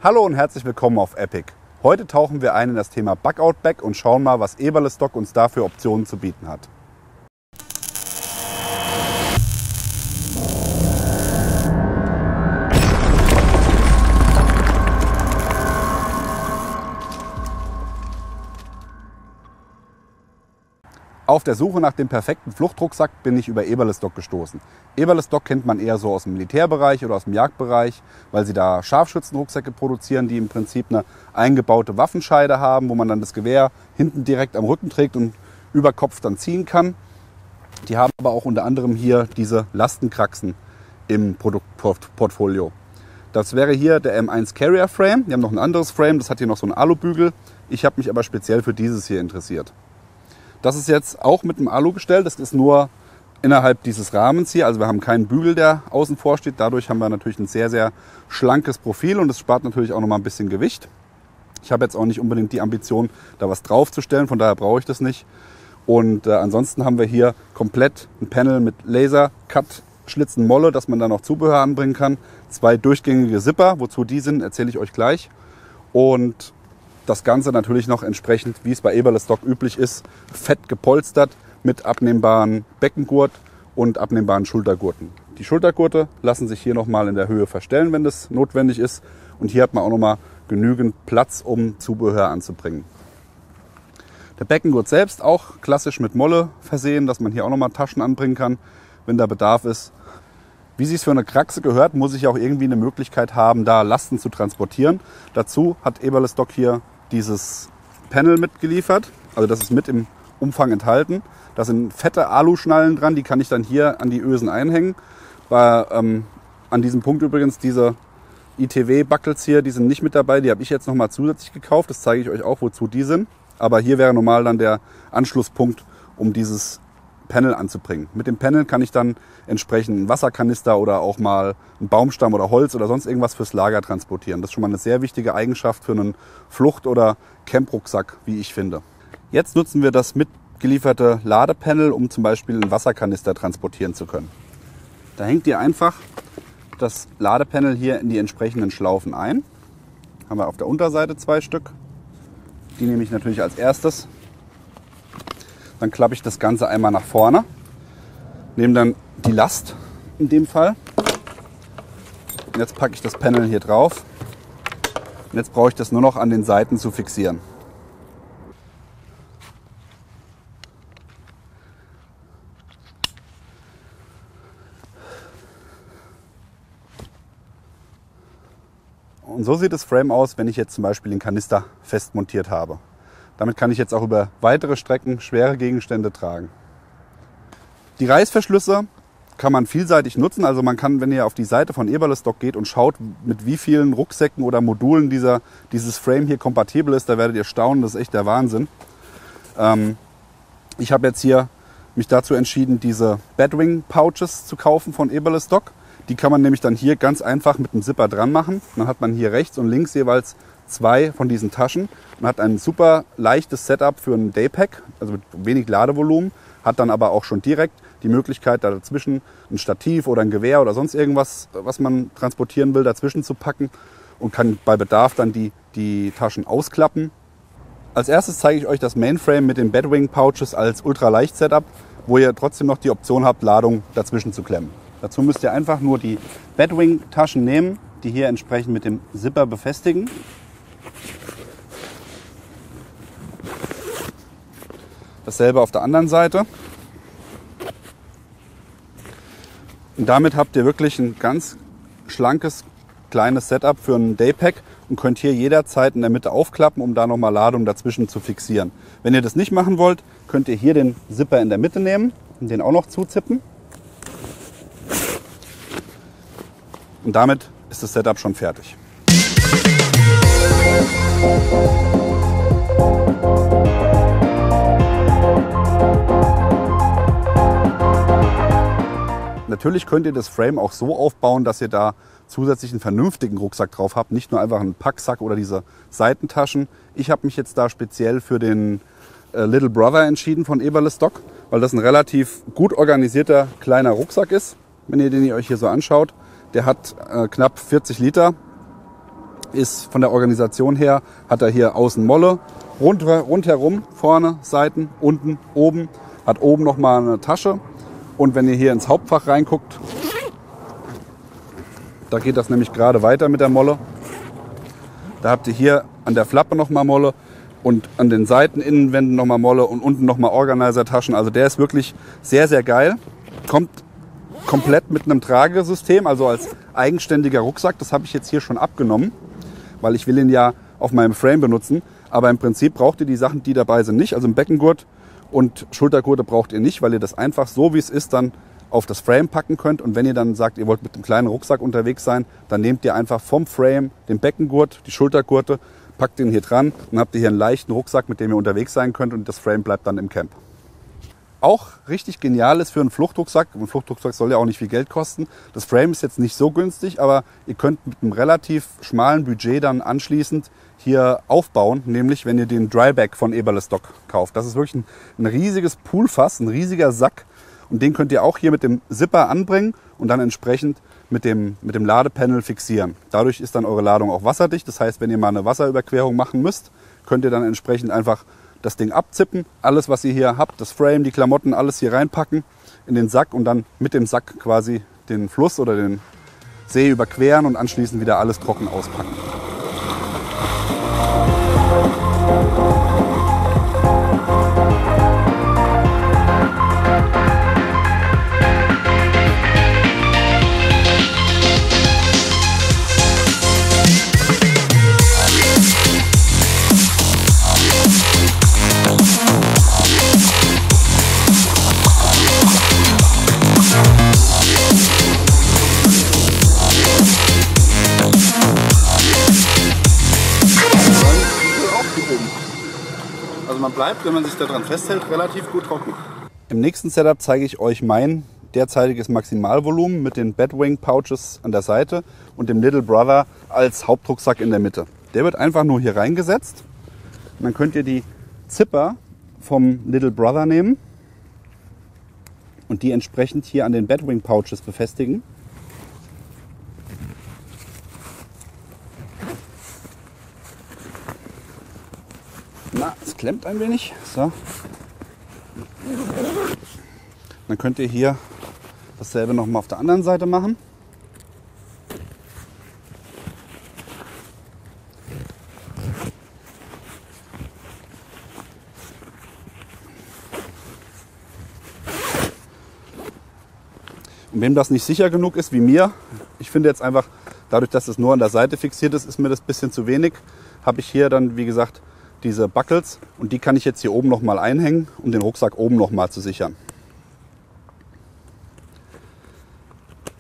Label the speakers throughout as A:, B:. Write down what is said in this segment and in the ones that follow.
A: Hallo und herzlich willkommen auf Epic. Heute tauchen wir ein in das Thema Bug-Out-Bag und schauen mal, was Eberle-Stock uns da für Optionen zu bieten hat. Auf der Suche nach dem perfekten Fluchtrucksack bin ich über Eberle-Stock gestoßen. Eberle-Stock kennt man eher so aus dem Militärbereich oder aus dem Jagdbereich, weil sie da Scharfschützenrucksäcke produzieren, die im Prinzip eine eingebaute Waffenscheide haben, wo man dann das Gewehr hinten direkt am Rücken trägt und über Kopf dann ziehen kann. Die haben aber auch unter anderem hier diese Lastenkraxen im Produktportfolio. Das wäre hier der M1 Carrier Frame. Die haben noch ein anderes Frame, das hat hier noch so einen Alubügel. Ich habe mich aber speziell für dieses hier interessiert. Das ist jetzt auch mit einem Alugestell, das ist nur innerhalb dieses Rahmens hier. Also wir haben keinen Bügel, der außen vor steht. Dadurch haben wir natürlich ein sehr, sehr schlankes Profil und es spart natürlich auch noch mal ein bisschen Gewicht. Ich habe jetzt auch nicht unbedingt die Ambition, da was draufzustellen, von daher brauche ich das nicht. Und ansonsten haben wir hier komplett ein Panel mit Laser-Cut-Schlitzen Molle, dass man da noch Zubehör anbringen kann. 2 durchgängige Zipper, wozu die sind, erzähle ich euch gleich. Und das Ganze natürlich noch entsprechend, wie es bei Eberle-Stock üblich ist, fett gepolstert mit abnehmbaren Beckengurt und abnehmbaren Schultergurten. Die Schultergurte lassen sich hier nochmal in der Höhe verstellen, wenn das notwendig ist. Und hier hat man auch nochmal genügend Platz, um Zubehör anzubringen. Der Beckengurt selbst auch klassisch mit Molle versehen, dass man hier auch nochmal Taschen anbringen kann, wenn da Bedarf ist. Wie sich es für eine Kraxe gehört, muss ich auch irgendwie eine Möglichkeit haben, da Lasten zu transportieren. Dazu hat Eberle-Stock hier dieses Panel mitgeliefert. Also das ist mit im Umfang enthalten. Da sind fette Aluschnallen dran, die kann ich dann hier an die Ösen einhängen. An diesem Punkt übrigens diese ITW-Buckles hier, die sind nicht mit dabei. Die habe ich jetzt nochmal zusätzlich gekauft. Das zeige ich euch auch, wozu die sind. Aber hier wäre normal dann der Anschlusspunkt, um dieses Panel anzubringen. Mit dem Panel kann ich dann entsprechend einen Wasserkanister oder auch mal einen Baumstamm oder Holz oder sonst irgendwas fürs Lager transportieren. Das ist schon mal eine sehr wichtige Eigenschaft für einen Flucht- oder Camprucksack, wie ich finde. Jetzt nutzen wir das mitgelieferte Ladepanel, um zum Beispiel einen Wasserkanister transportieren zu können. Da hängt ihr einfach das Ladepanel hier in die entsprechenden Schlaufen ein. Haben wir auf der Unterseite 2 Stück. Die nehme ich natürlich als erstes. Dann klappe ich das Ganze einmal nach vorne, nehme dann die Last in dem Fall. Und jetzt packe ich das Panel hier drauf. Und jetzt brauche ich das nur noch an den Seiten zu fixieren. Und so sieht das Frame aus, wenn ich jetzt zum Beispiel den Kanister fest montiert habe. Damit kann ich jetzt auch über weitere Strecken schwere Gegenstände tragen. Die Reißverschlüsse kann man vielseitig nutzen. Also man kann, wenn ihr auf die Seite von Eberle-Stock geht und schaut, mit wie vielen Rucksäcken oder Modulen dieses Frame hier kompatibel ist, da werdet ihr staunen, das ist echt der Wahnsinn. Ich habe jetzt hier mich dazu entschieden, diese Batwing Pouches zu kaufen von Eberle-Stock. Die kann man nämlich dann hier ganz einfach mit einem Zipper dran machen. Dann hat man hier rechts und links jeweils 2 von diesen Taschen und hat ein super leichtes Setup für ein Daypack, also mit wenig Ladevolumen, hat dann aber auch schon direkt die Möglichkeit, da dazwischen ein Stativ oder ein Gewehr oder sonst irgendwas, was man transportieren will, dazwischen zu packen und kann bei Bedarf dann die Taschen ausklappen. Als erstes zeige ich euch das Mainframe mit den Batwing Pouches als ultraleicht Setup, wo ihr trotzdem noch die Option habt, Ladung dazwischen zu klemmen. Dazu müsst ihr einfach nur die Batwing Taschen nehmen, die hier entsprechend mit dem Zipper befestigen. Dasselbe auf der anderen Seite. Und damit habt ihr wirklich ein ganz schlankes, kleines Setup für einen Daypack und könnt hier jederzeit in der Mitte aufklappen, um da nochmal Ladung dazwischen zu fixieren. Wenn ihr das nicht machen wollt, könnt ihr hier den Zipper in der Mitte nehmen und den auch noch zuzippen. Und damit ist das Setup schon fertig. Natürlich könnt ihr das Frame auch so aufbauen, dass ihr da zusätzlich einen vernünftigen Rucksack drauf habt. Nicht nur einfach einen Packsack oder diese Seitentaschen. Ich habe mich jetzt da speziell für den Little Brother entschieden von Eberle-Stock, weil das ein relativ gut organisierter kleiner Rucksack ist. Wenn ihr den euch hier so anschaut, der hat knapp 40 Liter ist von der Organisation her, hat er hier außen Molle, rundherum, vorne, Seiten, unten, oben, hat oben nochmal eine Tasche. Und wenn ihr hier ins Hauptfach reinguckt, da geht das nämlich gerade weiter mit der Molle. Da habt ihr hier an der Flappe nochmal Molle und an den Seiteninnenwänden nochmal Molle und unten nochmal Organizer-Taschen. Also der ist wirklich sehr, sehr geil. Kommt komplett mit einem Tragesystem, also als eigenständiger Rucksack. Das habe ich jetzt hier schon abgenommen, weil ich will ihn ja auf meinem Frame benutzen. Aber im Prinzip braucht ihr die Sachen, die dabei sind, nicht. Also ein Beckengurt und Schultergurte braucht ihr nicht, weil ihr das einfach so, wie es ist, dann auf das Frame packen könnt. Und wenn ihr dann sagt, ihr wollt mit einem kleinen Rucksack unterwegs sein, dann nehmt ihr einfach vom Frame den Beckengurt, die Schultergurte, packt den hier dran und habt ihr hier einen leichten Rucksack, mit dem ihr unterwegs sein könnt und das Frame bleibt dann im Camp. Auch richtig genial ist für einen Fluchtrucksack, ein Fluchtrucksack soll ja auch nicht viel Geld kosten. Das Frame ist jetzt nicht so günstig, aber ihr könnt mit einem relativ schmalen Budget dann anschließend hier aufbauen, nämlich wenn ihr den Dryback von Eberle Stock kauft. Das ist wirklich ein riesiges Poolfass, ein riesiger Sack und den könnt ihr auch hier mit dem Zipper anbringen und dann entsprechend mit dem Ladepanel fixieren. Dadurch ist dann eure Ladung auch wasserdicht, das heißt, wenn ihr mal eine Wasserüberquerung machen müsst, könnt ihr dann entsprechend einfach das Ding abzippen, alles was ihr hier habt, das Frame, die Klamotten, alles hier reinpacken in den Sack und dann mit dem Sack quasi den Fluss oder den See überqueren und anschließend wieder alles trocken auspacken. Man bleibt, wenn man sich daran festhält, relativ gut trocken. Im nächsten Setup zeige ich euch mein derzeitiges Maximalvolumen mit den Batwing Pouches an der Seite und dem Little Brother als Hauptrucksack in der Mitte. Der wird einfach nur hier reingesetzt und dann könnt ihr die Zipper vom Little Brother nehmen und die entsprechend hier an den Batwing Pouches befestigen. Na, es klemmt ein wenig. So. Dann könnt ihr hier dasselbe nochmal auf der anderen Seite machen. Und wem das nicht sicher genug ist wie mir, ich finde jetzt einfach, dadurch, dass es nur an der Seite fixiert ist, ist mir das ein bisschen zu wenig. Habe ich hier dann, wie gesagt, diese Buckles und die kann ich jetzt hier oben nochmal einhängen, um den Rucksack oben nochmal zu sichern.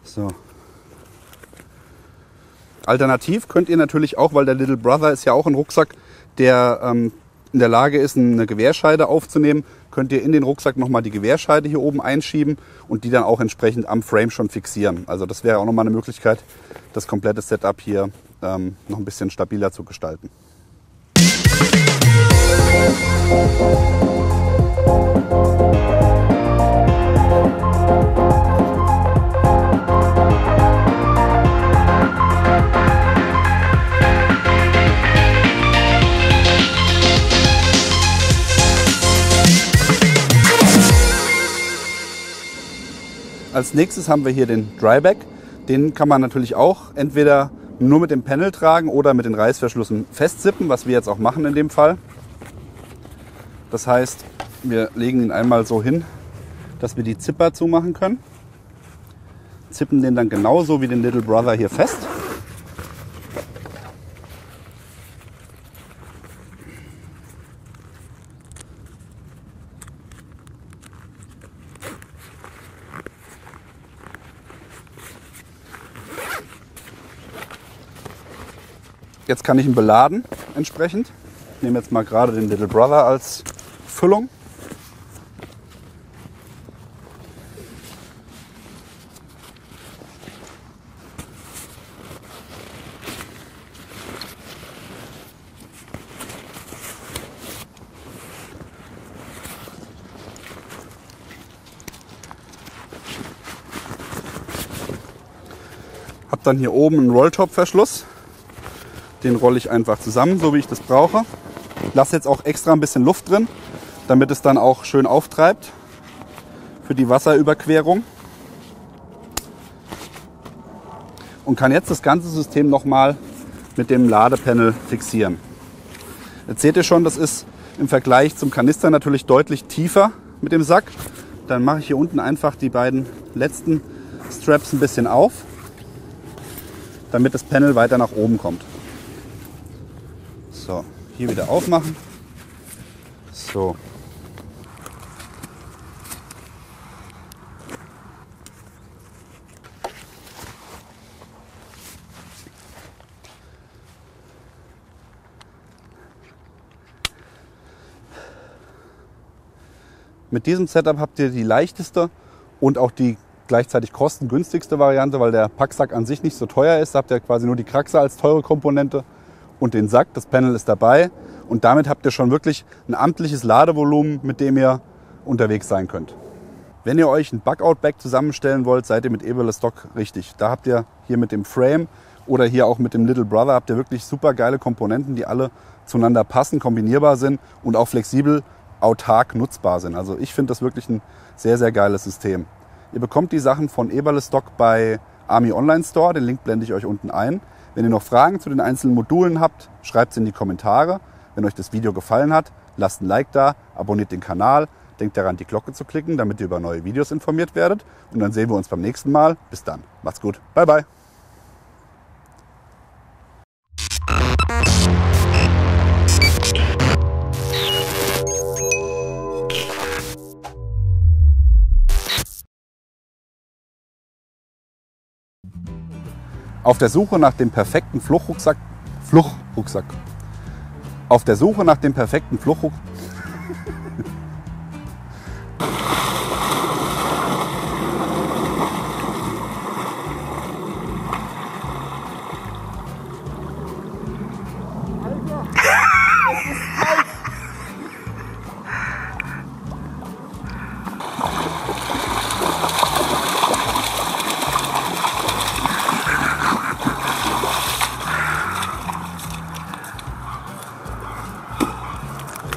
A: So. Alternativ könnt ihr natürlich auch, weil der Little Brother ist ja auch ein Rucksack, der in der Lage ist, eine Gewehrscheide aufzunehmen, könnt ihr in den Rucksack nochmal die Gewehrscheide hier oben einschieben und die dann auch entsprechend am Frame schon fixieren. Also das wäre auch nochmal eine Möglichkeit, das komplette Setup hier noch ein bisschen stabiler zu gestalten. Als nächstes haben wir hier den Dryback. Den kann man natürlich auch entweder nur mit dem Panel tragen oder mit den Reißverschlüssen festsippen, was wir jetzt auch machen in dem Fall. Das heißt, wir legen ihn einmal so hin, dass wir die Zipper zumachen können. Zippen den dann genauso wie den Little Brother hier fest. Jetzt kann ich ihn beladen entsprechend. Ich nehme jetzt mal gerade den Little Brother als Füllung. Hab dann hier oben einen Rolltop-Verschluss. Den rolle ich einfach zusammen, so wie ich das brauche. Lasse jetzt auch extra ein bisschen Luft drin, damit es dann auch schön auftreibt für die Wasserüberquerung. Und kann jetzt das ganze System nochmal mit dem Ladepanel fixieren. Jetzt seht ihr schon, das ist im Vergleich zum Kanister natürlich deutlich tiefer mit dem Sack. Dann mache ich hier unten einfach die beiden letzten Straps ein bisschen auf, damit das Panel weiter nach oben kommt. So, hier wieder aufmachen. So. Mit diesem Setup habt ihr die leichteste und auch die gleichzeitig kostengünstigste Variante, weil der Packsack an sich nicht so teuer ist. Da habt ihr quasi nur die Kraxe als teure Komponente und den Sack. Das Panel ist dabei und damit habt ihr schon wirklich ein amtliches Ladevolumen, mit dem ihr unterwegs sein könnt. Wenn ihr euch ein Bug-Out-Bag zusammenstellen wollt, seid ihr mit Eberle Stock richtig. Da habt ihr hier mit dem Frame oder hier auch mit dem Little Brother habt ihr wirklich super geile Komponenten, die alle zueinander passen, kombinierbar sind und auch flexibel autark nutzbar sind. Also ich finde das wirklich ein sehr, sehr geiles System. Ihr bekommt die Sachen von Eberle Stock bei Army Online Store. Den Link blende ich euch unten ein. Wenn ihr noch Fragen zu den einzelnen Modulen habt, schreibt es in die Kommentare. Wenn euch das Video gefallen hat, lasst ein Like da, abonniert den Kanal, denkt daran, die Glocke zu klicken, damit ihr über neue Videos informiert werdet. Und dann sehen wir uns beim nächsten Mal. Bis dann. Macht's gut. Bye, bye. Auf der Suche nach dem perfekten Fluchtrucksack. Auf der Suche nach dem perfekten Fluchtrucksack.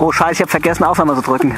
B: Oh Scheiße, ich habe vergessen Aufnahme zu drücken.